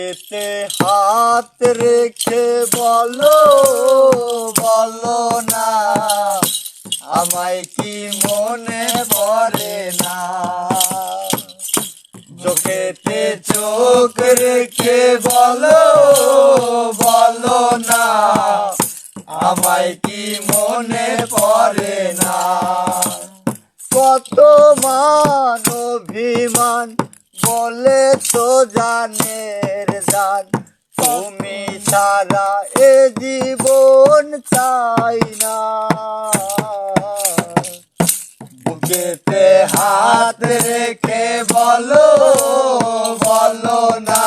এতে হাত রেখে বলো বলো না, আমায় কি মনে পড়ে না। চোখেতে চোখ রেখে বলো বলো না, আমায় কি মনে পড়ে না। কত মান অভিমান বলে তো জানের জান, তুমি ছাড়া এ জীবন চাই না। বুকেতে হাত রেখে বলো বলো না,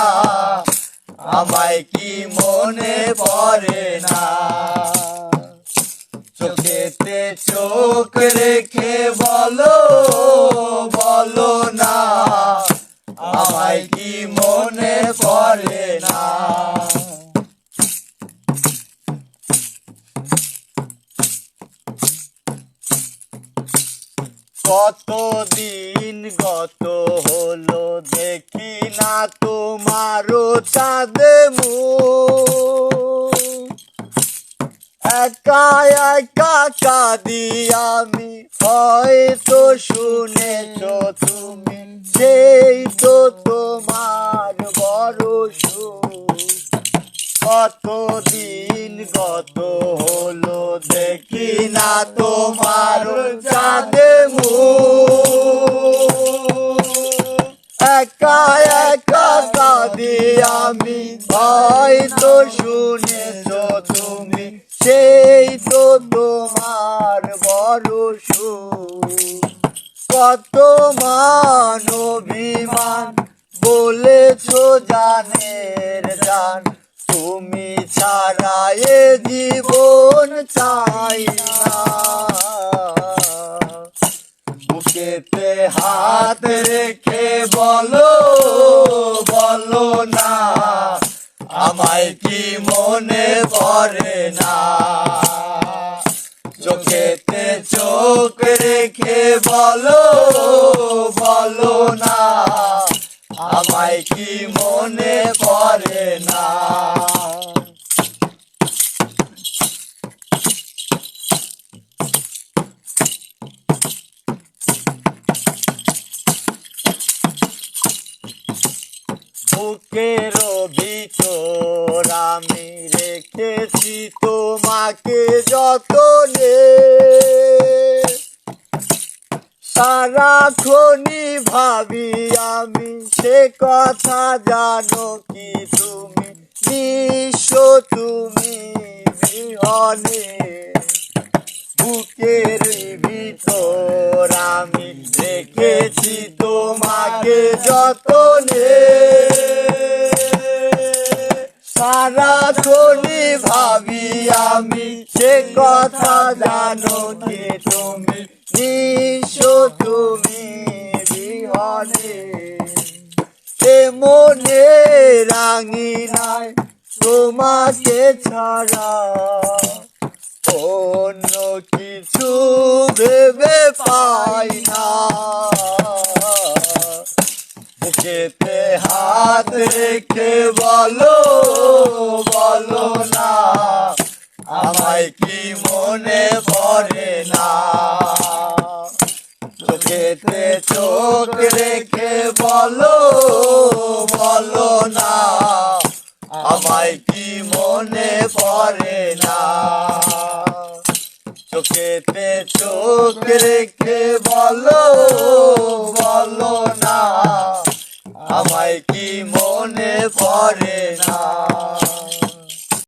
আমায় কি মনে পড়ে না। চোখেতে চোখ রেখে বলো বলো না, আমায় কি মনে পড়ে না। কতদিন গত হলো দেখি না তোমারও চাঁদে মুখ, একা একা কাঁদি আমি, হয়তো শুনেছ তুমি, সেই তো তোমার বড় সুখ। কতদিন গত হলো দেখি না তোমার চাঁদে মুখ, একা একা কাঁদি আমি, হয়তো শুনেছ তুমি, সেই তো তোমার বড় সুখ। কত মান অভিমান বলেছ জানের জান, তুমি ছাড়া এ জীবন চাই না। বুকেতে হাত রেখে বলো বলো না, আমায় কি মনে পড়ে না। চোখেতে চোখ রেখে বলো বলো না, আমায় কি মনে পড়ে না। বুকের ভিতর আমি রেখেছি তোমাকে যতনে, সারাক্ষণই ভাবি আমি, সে কথা জানো কি তুমি, নিঃস্ব তুমি বিহনে। বুকের ভিতর আমি রেখেছি তোমাকে যতনে, সারাক্ষণই ভাবি আমি, সে কথা জানো কি তুমি, নিঃস্ব তুমি বিহনে। এ মনে রাঙিনায় তোমাকে ছাড়া, অন্য কিছু ভেবে পাই না। বুকেতে হাত রেখে বলো বলো না, আমায় কি মনে পড়ে না। চোখেতে চোখ রেখে বলো বলো না, আমায় কি মনে পড়ে না। চোখেতে চোখ রেখে বলো বলো না, আমায় কি মনে পড়ে না।